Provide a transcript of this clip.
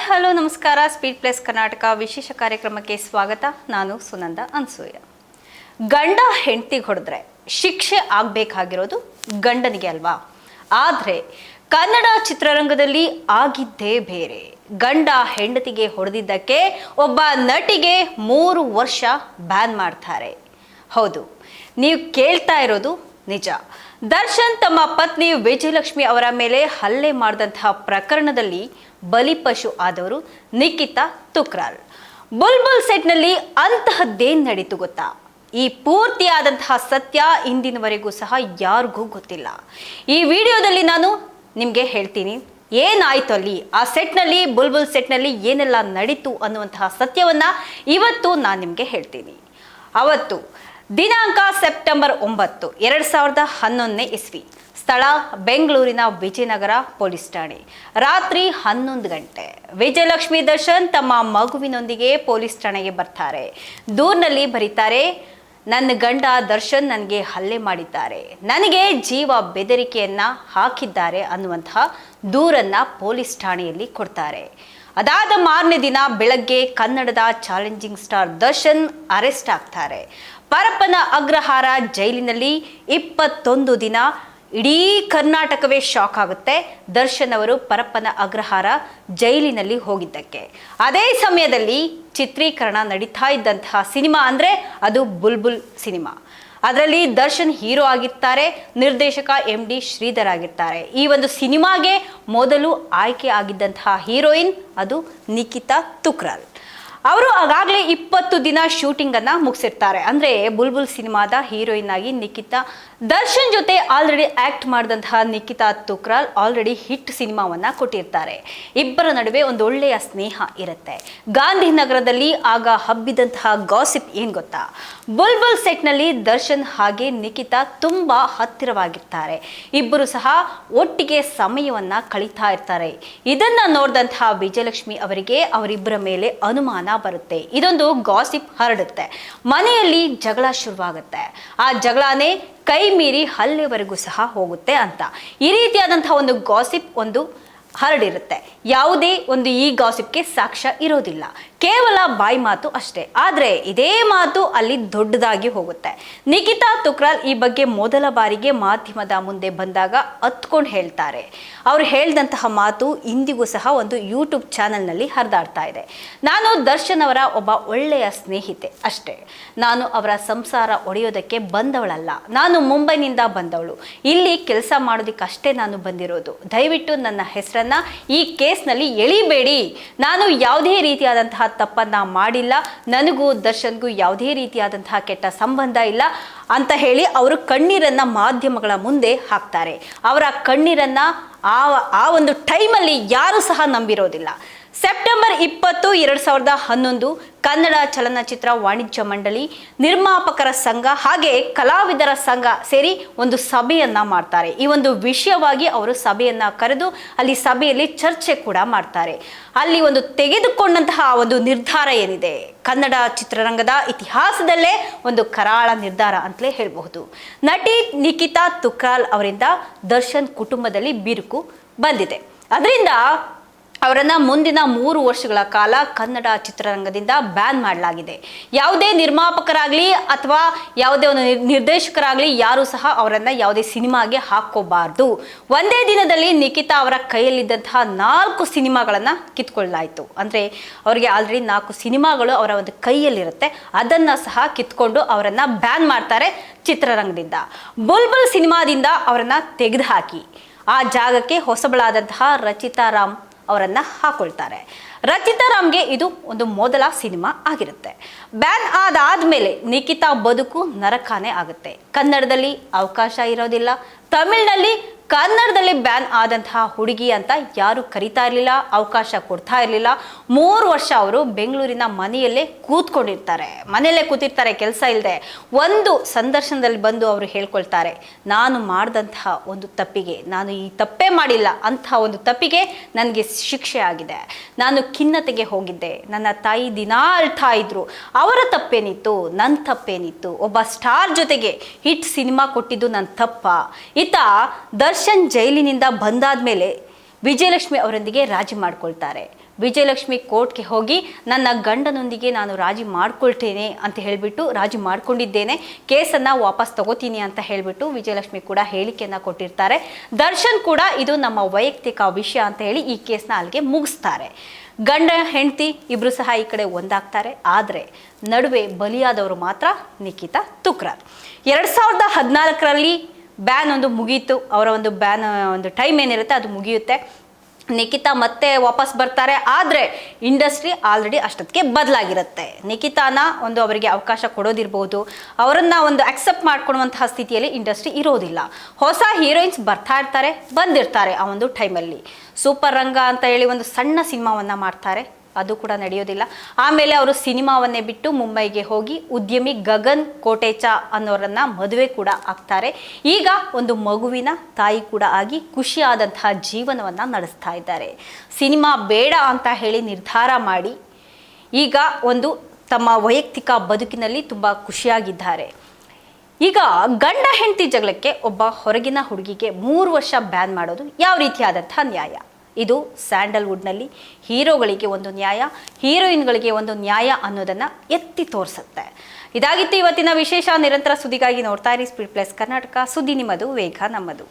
Hello ನಮಸ್ಕಾರ. Speed plus Karnataka ವಿಶೇಷ ಕಾರ್ಯಕ್ರಮಕ್ಕೆ ಸ್ವಾಗತ. ನಾನು ಸುನಂದ ಅನ್ಸೂಯ. ಗಂಡ ಹೆಂಡತಿಗೆ ಹೊಡೆದ್ರೆ ಶಿಕ್ಷೆ ಆಗಬೇಕಾಗಿರೋದು ಗಂಡನಿಗೆ ಅಲ್ವಾ? ಆದರೆ ಕನ್ನಡ ಚಿತ್ರರಂಗದಲ್ಲಿ ಆಗಿದ್ದೇ ಬೇರೆ. ಗಂಡ ಹೆಂಡತಿಗೆ ಹೊಡೆದಿದ್ದಕ್ಕೆ ಒಬ್ಬ ನಟಿಗೆ 3 ವರ್ಷ ಬ್ಯಾನ್ ಮಾಡ್ತಾರೆ. ಹೌದು, ನೀವು ಕೇಳ್ತಾ ಇರೋದು ನಿಜ. ದರ್ಶನ್ ತಮ್ಮ ಪತ್ನಿ ವಿಜಯಲಕ್ಷ್ಮಿ ಅವರ ಮೇಲೆ ಹಲ್ಲೆ ಮಾಡಿದಂತಹ ಪ್ರಕರಣದಲ್ಲಿ ಬಲಿಪಶು ಆದವರು ನಿಖಿತಾ ತುಕ್ರಾಲ್. ಬುಲ್ಬುಲ್ ಸೆಟ್ನಲ್ಲಿ ಅಂತಹದ್ದೇನು ನಡೀತು ಗೊತ್ತಾ? ಈ ಪೂರ್ತಿಯಾದಂತಹ ಸತ್ಯ ಇಂದಿನವರೆಗೂ ಸಹ ಯಾರಿಗೂ ಗೊತ್ತಿಲ್ಲ. ಈ ವಿಡಿಯೋದಲ್ಲಿ ನಾನು ನಿಮಗೆ ಹೇಳ್ತೀನಿ ಏನಾಯ್ತು ಅಲ್ಲಿ, ಆ ಸೆಟ್ನಲ್ಲಿ, ಬುಲ್ಬುಲ್ ಸೆಟ್ನಲ್ಲಿ ಏನೆಲ್ಲ ನಡೀತು ಅನ್ನುವಂತಹ ಸತ್ಯವನ್ನ ಇವತ್ತು ನಾನು ನಿಮಗೆ ಹೇಳ್ತೀನಿ. ಅವತ್ತು ದಿನಾಂಕ ಸೆಪ್ಟೆಂಬರ್ 9, 2011ನೇ ಇಸ್ವಿ. ಸ್ಥಳ ಬೆಂಗಳೂರಿನ ವಿಜಯನಗರ ಪೊಲೀಸ್ ಠಾಣೆ. ರಾತ್ರಿ 11 ಗಂಟೆ. ವಿಜಯಲಕ್ಷ್ಮಿ ದರ್ಶನ್ ತಮ್ಮ ಮಗುವಿನೊಂದಿಗೆ ಪೊಲೀಸ್ ಠಾಣೆಗೆ ಬರ್ತಾರೆ. ದೂರಿನಲ್ಲಿ ಬರೀತಾರೆ, ನನ್ನ ಗಂಡ ದರ್ಶನ್ ನನಗೆ ಹಲ್ಲೆ ಮಾಡಿದ್ದಾರೆ, ನನಗೆ ಜೀವ ಬೆದರಿಕೆಯನ್ನ ಹಾಕಿದ್ದಾರೆ ಅನ್ನುವಂತಹ ದೂರನ್ನ ಪೊಲೀಸ್ ಠಾಣೆಯಲ್ಲಿ ಕೊಡ್ತಾರೆ. ಅದಾದ ಮಾರನೇ ದಿನ ಬೆಳಗ್ಗೆ ಕನ್ನಡದ ಚಾಲೆಂಜಿಂಗ್ ಸ್ಟಾರ್ ದರ್ಶನ್ ಅರೆಸ್ಟ್ ಆಗ್ತಾರೆ. ಪರಪ್ಪನ ಅಗ್ರಹಾರ ಜೈಲಿನಲ್ಲಿ 21 ದಿನ. ಇಡೀ ಕರ್ನಾಟಕವೇ ಶಾಕ್ ಆಗುತ್ತೆ ದರ್ಶನ್ ಅವರು ಪರಪ್ಪನ ಅಗ್ರಹಾರ ಜೈಲಿನಲ್ಲಿ ಹೋಗಿದ್ದಕ್ಕೆ. ಅದೇ ಸಮಯದಲ್ಲಿ ಚಿತ್ರೀಕರಣ ನಡೀತಾ ಇದ್ದಂತಹ ಸಿನಿಮಾ ಅಂದರೆ ಅದು ಬುಲ್ಬುಲ್ ಸಿನಿಮಾ. ಅದರಲ್ಲಿ ದರ್ಶನ್ ಹೀರೋ ಆಗಿರ್ತಾರೆ, ನಿರ್ದೇಶಕ MD ಶ್ರೀಧರ್ ಆಗಿರ್ತಾರೆ. ಈ ಒಂದು ಸಿನಿಮಾಗೆ ಮೊದಲು ಆಯ್ಕೆ ಆಗಿದ್ದಂತಹ ಹೀರೋಯಿನ್ ಅದು ನಿಖಿತಾ ತುಕ್ರಾಲ್. ಅವರು ಆಗಾಗಲೇ 20 ದಿನ ಶೂಟಿಂಗ್ ಅನ್ನ ಮುಗಿಸಿರ್ತಾರೆ. ಅಂದ್ರೆ ಬುಲ್ಬುಲ್ ಸಿನಿಮಾದ ಹೀರೋಯಿನ್ ಆಗಿ ನಿಖಿತಾ ದರ್ಶನ್ ಜೊತೆ ಆಲ್ರೆಡಿ ಆಕ್ಟ್ ಮಾಡಿದಂತಹ ನಿಖಿತಾ ತುಕ್ರಾಲ್ ಆಲ್ರೆಡಿ ಹಿಟ್ ಸಿನಿಮಾವನ್ನ ಕೊಟ್ಟಿರ್ತಾರೆ. ಇಬ್ಬರ ನಡುವೆ ಒಂದು ಒಳ್ಳೆಯ ಸ್ನೇಹ ಇರುತ್ತೆ. ಗಾಂಧಿನಗರದಲ್ಲಿ ಆಗ ಹಬ್ಬಿದಂತಹ ಗಾಸಿಪ್ ಏನ್ ಗೊತ್ತಾ? ಬುಲ್ಬುಲ್ ಸೆಟ್ನಲ್ಲಿ ದರ್ಶನ್ ಹಾಗೆ ನಿಖಿತಾ ತುಂಬಾ ಹತ್ತಿರವಾಗಿರ್ತಾರೆ. ಇಬ್ಬರು ಸಹ ಒಟ್ಟಿಗೆ ಸಮಯವನ್ನ ಕಳೀತಾ ಇರ್ತಾರೆ. ಇದನ್ನ ನೋಡಿದಂತಹ ವಿಜಯಲಕ್ಷ್ಮಿ ಅವರಿಗೆ ಅವರಿಬ್ಬರ ಮೇಲೆ ಅನುಮಾನ ಬರುತ್ತೆ. ಇದೊಂದು ಗಾಸಿಪ್ ಹರಡುತ್ತೆ. ಮನೆಯಲ್ಲಿ ಜಗಳ ಶುರುವಾಗುತ್ತೆ. ಆ ಜಗಳನೇ ಕೈ ಮೀರಿ ಹಲ್ಲೆವರೆಗೂ ಸಹ ಹೋಗುತ್ತೆ ಅಂತ ಈ ರೀತಿಯಾದಂತಹ ಒಂದು ಗಾಸಿಪ್ ಒಂದು ಹರಡಿರುತ್ತೆ. ಯಾವುದೇ ಒಂದು ಈ ಗಾಸಿಪ್ಗೆ ಸಾಕ್ಷ್ಯ ಇರೋದಿಲ್ಲ, ಕೇವಲ ಬಾಯಿ ಮಾತು ಅಷ್ಟೇ. ಆದರೆ ಇದೇ ಮಾತು ಅಲ್ಲಿ ದೊಡ್ಡದಾಗಿ ಹೋಗುತ್ತೆ. ನಿಖಿತಾ ತುಕ್ರಾಲ್ ಈ ಬಗ್ಗೆ ಮೊದಲ ಬಾರಿಗೆ ಮಾಧ್ಯಮದ ಮುಂದೆ ಬಂದಾಗ ಹತ್ಕೊಂಡು ಹೇಳ್ತಾರೆ. ಅವ್ರು ಹೇಳಿದಂತಹ ಮಾತು ಇಂದಿಗೂ ಸಹ ಒಂದು ಯೂಟ್ಯೂಬ್ ಚಾನೆಲ್ನಲ್ಲಿ ಹರಿದಾಡ್ತಾ ಇದೆ. ನಾನು ದರ್ಶನ್ ಅವರ ಒಬ್ಬ ಒಳ್ಳೆಯ ಸ್ನೇಹಿತೆ ಅಷ್ಟೇ. ನಾನು ಅವರ ಸಂಸಾರ ಒಡೆಯೋದಕ್ಕೆ ಬಂದವಳಲ್ಲ. ನಾನು ಮುಂಬೈನಿಂದ ಬಂದವಳು. ಇಲ್ಲಿ ಕೆಲಸ ಮಾಡೋದಕ್ಕಷ್ಟೇ ನಾನು ಬಂದಿರೋದು. ದಯವಿಟ್ಟು ನನ್ನ ಹೆಸರನ್ನ ಈ ಕೇಸ್ನಲ್ಲಿ ಎಳಿಬೇಡಿ. ನಾನು ಯಾವುದೇ ರೀತಿಯಾದಂತಹ ತಪ್ಪನ್ನ ಮಾಡಿಲ್ಲ. ನನಗೂ ದರ್ಶನ್ಗೂ ಯಾವುದೇ ರೀತಿಯಾದಂತಹ ಕೆಟ್ಟ ಸಂಬಂಧ ಇಲ್ಲ ಅಂತ ಹೇಳಿ ಅವರು ಕಣ್ಣೀರನ್ನ ಮಾಧ್ಯಮಗಳ ಮುಂದೆ ಹಾಕ್ತಾರೆ. ಅವರ ಕಣ್ಣೀರನ್ನ ಆ ಒಂದು ಟೈಮಲ್ಲಿ ಯಾರು ಸಹ ನಂಬಿರೋದಿಲ್ಲ. ಸೆಪ್ಟೆಂಬರ್ 20, 2011 ಕನ್ನಡ ಚಲನಚಿತ್ರ ವಾಣಿಜ್ಯ ಮಂಡಳಿ, ನಿರ್ಮಾಪಕರ ಸಂಘ ಹಾಗೆ ಕಲಾವಿದರ ಸಂಘ ಸೇರಿ ಒಂದು ಸಭೆಯನ್ನ ಮಾಡ್ತಾರೆ. ಈ ಒಂದು ವಿಷಯವಾಗಿ ಅವರು ಸಭೆಯನ್ನ ಕರೆದು ಅಲ್ಲಿ ಸಭೆಯಲ್ಲಿ ಚರ್ಚೆ ಕೂಡ ಮಾಡ್ತಾರೆ. ಅಲ್ಲಿ ಒಂದು ತೆಗೆದುಕೊಂಡಂತಹ ಒಂದು ನಿರ್ಧಾರ ಏನಿದೆ, ಕನ್ನಡ ಚಿತ್ರರಂಗದ ಇತಿಹಾಸದಲ್ಲೇ ಒಂದು ಕರಾಳ ನಿರ್ಧಾರ ಅಂತಲೇ ಹೇಳಬಹುದು. ನಟಿ ನಿಖಿತಾ ತುಕ್ರಾಲ್ ಅವರಿಂದ ದರ್ಶನ್ ಕುಟುಂಬದಲ್ಲಿ ಬಿರುಕು ಬಂದಿದೆ. ಅದರಿಂದ ಅವರನ್ನ ಮುಂದಿನ 3 ವರ್ಷಗಳ ಕಾಲ ಕನ್ನಡ ಚಿತ್ರರಂಗದಿಂದ ಬ್ಯಾನ್ ಮಾಡಲಾಗಿದೆ. ಯಾವುದೇ ನಿರ್ಮಾಪಕರಾಗಲಿ ಅಥವಾ ಯಾವುದೇ ಒಂದು ನಿರ್ದೇಶಕರಾಗಲಿ ಯಾರು ಸಹ ಅವರನ್ನ ಯಾವುದೇ ಸಿನಿಮಾಗೆ ಹಾಕೋಬಾರ್ದು. ಒಂದೇ ದಿನದಲ್ಲಿ ನಿಖಿತಾ ಅವರ ಕೈಯಲ್ಲಿದ್ದಂತಹ 4 ಸಿನಿಮಾಗಳನ್ನ ಕಿತ್ಕೊಳ್ಳಲಾಯಿತು. ಅಂದ್ರೆ ಅವರಿಗೆ ಆಲ್ರೆಡಿ 4 ಸಿನಿಮಾಗಳು ಅವರ ಒಂದು ಕೈಯಲ್ಲಿರುತ್ತೆ. ಅದನ್ನ ಸಹ ಕಿತ್ಕೊಂಡು ಅವರನ್ನ ಬ್ಯಾನ್ ಮಾಡ್ತಾರೆ ಚಿತ್ರರಂಗದಿಂದ. ಬುಲ್ಬುಲ್ ಸಿನಿಮಾದಿಂದ ಅವರನ್ನ ತೆಗೆದುಹಾಕಿ ಆ ಜಾಗಕ್ಕೆ ಹೊಸಬಳಾದಂತಹ ರಚಿತಾ ರಾಮ್ ಅವರನ್ನ ಹಾಕೊಳ್ತಾರೆ. ರಚಿತಾ ರಾಮ್ಗೆ ಇದು ಒಂದು ಮೊದಲ ಸಿನಿಮಾ ಆಗಿರುತ್ತೆ. ಬ್ಯಾನ್ ಆದಾದ್ಮೇಲೆ ನಿಖಿತಾ ಬದುಕು ನರಕಾನೇ ಆಗುತ್ತೆ. ಕನ್ನಡದಲ್ಲಿ ಅವಕಾಶ ಇರೋದಿಲ್ಲ. ತಮಿಳಿನಲ್ಲಿ ಕನ್ನಡದಲ್ಲಿ ಬ್ಯಾನ್ ಆದಂತಹ ಹುಡುಗಿ ಅಂತ ಯಾರು ಕರಿತಾ ಇರಲಿಲ್ಲ, ಅವಕಾಶ ಕೊಡ್ತಾ ಇರಲಿಲ್ಲ. 3 ವರ್ಷ ಅವರು ಬೆಂಗಳೂರಿನ ಮನೆಯಲ್ಲೇ ಕೂತ್ಕೊಂಡಿರ್ತಾರೆ. ಮನೆಯಲ್ಲೇ ಕೂತಿರ್ತಾರೆ ಕೆಲಸ ಇಲ್ಲದೆ. ಒಂದು ಸಂದರ್ಶನದಲ್ಲಿ ಬಂದು ಅವರು ಹೇಳ್ಕೊಳ್ತಾರೆ, ನಾನು ಮಾಡಿದಂತಹ ಒಂದು ತಪ್ಪಿಗೆ, ನಾನು ಈ ತಪ್ಪೇ ಮಾಡಿಲ್ಲ ಅಂತಹ ಒಂದು ತಪ್ಪಿಗೆ ನನಗೆ ಶಿಕ್ಷೆ ಆಗಿದೆ. ನಾನು ಖಿನ್ನತೆಗೆ ಹೋಗಿದ್ದೆ. ನನ್ನ ತಾಯಿ ದಿನಾ ಅಳ್ತಾ ಇದ್ರು. ಅವರ ತಪ್ಪೇನಿತ್ತು, ನನ್ನ ತಪ್ಪೇನಿತ್ತು? ಒಬ್ಬ ಸ್ಟಾರ್ ಜೊತೆಗೆ ಹಿಟ್ ಸಿನಿಮಾ ಕೊಟ್ಟಿದ್ದು ನನ್ನ ತಪ್ಪ? ಈತ ದರ್ಶನ್ ಜೈಲಿನಿಂದ ಬಂದಾದ್ಮೇಲೆ ವಿಜಯಲಕ್ಷ್ಮಿ ಅವರೊಂದಿಗೆ ರಾಜಿ ಮಾಡ್ಕೊಳ್ತಾರೆ. ವಿಜಯಲಕ್ಷ್ಮಿ ಕೋರ್ಟ್ಗೆ ಹೋಗಿ ನನ್ನ ಗಂಡನೊಂದಿಗೆ ನಾನು ರಾಜಿ ಮಾಡ್ಕೊಳ್ತೇನೆ ಅಂತ ಹೇಳಿಬಿಟ್ಟು ರಾಜಿ ಮಾಡ್ಕೊಂಡಿದ್ದೇನೆ, ಕೇಸನ್ನು ವಾಪಸ್ ತಗೋತೀನಿ ಅಂತ ಹೇಳಿಬಿಟ್ಟು ವಿಜಯಲಕ್ಷ್ಮಿ ಕೂಡ ಹೇಳಿಕೆಯನ್ನು ಕೊಟ್ಟಿರ್ತಾರೆ. ದರ್ಶನ್ ಕೂಡ ಇದು ನಮ್ಮ ವೈಯಕ್ತಿಕ ವಿಷಯ ಅಂತ ಹೇಳಿ ಈ ಕೇಸ್ನ ಅಲ್ಲಿಗೆ ಮುಗಿಸ್ತಾರೆ. ಗಂಡ ಹೆಂಡತಿ ಇಬ್ರು ಸಹ ಈ ಕಡೆ ಒಂದಾಗ್ತಾರೆ. ಆದರೆ ನಡುವೆ ಬಲಿಯಾದವರು ಮಾತ್ರ ನಿಖಿತಾ ತುಕ್ರಾರ್. 2014ರಲ್ಲಿ ಬ್ಯಾನ್ ಒಂದು ಮುಗೀತು, ಅವರ ಒಂದು ಬ್ಯಾನ್ ಒಂದು ಟೈಮ್ ಏನಿರುತ್ತೆ ಅದು ಮುಗಿಯುತ್ತೆ. ನಿಖಿತಾ ಮತ್ತೆ ವಾಪಸ್ ಬರ್ತಾರೆ. ಆದರೆ ಇಂಡಸ್ಟ್ರಿ ಆಲ್ರೆಡಿ ಅಷ್ಟೊತ್ತಿಗೆ ಬದಲಾಗಿರುತ್ತೆ. ನಿಖಿತಾನ ಒಂದು ಅವರಿಗೆ ಅವಕಾಶ ಕೊಡೋದಿರ್ಬೋದು, ಅವರನ್ನು ಒಂದು ಅಕ್ಸೆಪ್ಟ್ ಮಾಡ್ಕೊಳ್ಳುವಂತಹ ಸ್ಥಿತಿಯಲ್ಲಿ ಇಂಡಸ್ಟ್ರಿ ಇರೋದಿಲ್ಲ. ಹೊಸ ಹೀರೋಯಿನ್ಸ್ ಬರ್ತಾ ಇರ್ತಾರೆ, ಬಂದಿರ್ತಾರೆ. ಆ ಒಂದು ಟೈಮಲ್ಲಿ ಸೂಪರ್ ರಂಗ ಅಂತ ಹೇಳಿ ಒಂದು ಸಣ್ಣ ಸಿನಿಮಾವನ್ನು ಮಾಡ್ತಾರೆ, ಅದು ಕೂಡ ನಡೆಯೋದಿಲ್ಲ. ಆಮೇಲೆ ಅವರು ಸಿನಿಮಾವನ್ನೇ ಬಿಟ್ಟು ಮುಂಬೈಗೆ ಹೋಗಿ ಉದ್ಯಮಿ ಗಗನ್ ಕೋಟೇಚಾ ಅನ್ನೋರನ್ನ ಮದುವೆ ಕೂಡ ಆಗ್ತಾರೆ. ಈಗ ಒಂದು ಮಗುವಿನ ತಾಯಿ ಕೂಡ ಆಗಿ ಖುಷಿಯಾದಂತಹ ಜೀವನವನ್ನು ನಡೆಸ್ತಾ ಇದ್ದಾರೆ. ಸಿನಿಮಾ ಬೇಡ ಅಂತ ಹೇಳಿ ನಿರ್ಧಾರ ಮಾಡಿ ಈಗ ಒಂದು ತಮ್ಮ ವೈಯಕ್ತಿಕ ಬದುಕಿನಲ್ಲಿ ತುಂಬ ಖುಷಿಯಾಗಿದ್ದಾರೆ. ಈಗ ಗಂಡ ಹೆಂಡತಿ ಜಗಳಕ್ಕೆ ಒಬ್ಬ ಹೊರಗಿನ ಹುಡುಗಿಗೆ 3 ವರ್ಷ ಬ್ಯಾನ್ ಮಾಡೋದು ಯಾವ ರೀತಿಯಾದಂತಹ ನ್ಯಾಯ? ಇದು ಸ್ಯಾಂಡಲ್ವುಡ್ನಲ್ಲಿ ಹೀರೋಗಳಿಗೆ ಒಂದು ನ್ಯಾಯ, ಹೀರೋಯಿನ್ಗಳಿಗೆ ಒಂದು ನ್ಯಾಯ ಅನ್ನೋದನ್ನು ಎತ್ತಿ ತೋರಿಸುತ್ತೆ. ಇದಾಗಿತ್ತು ಇವತ್ತಿನ ವಿಶೇಷ. ನಿರಂತರ ಸುದ್ದಿಗಾಗಿ ನೋಡ್ತಾ ಇರಿ ಸ್ಪೀಡ್ ಪ್ಲಸ್ ಕರ್ನಾಟಕ. ಸುದ್ದಿ ನಿಮ್ಮದು, ವೇಗ ನಮ್ಮದು.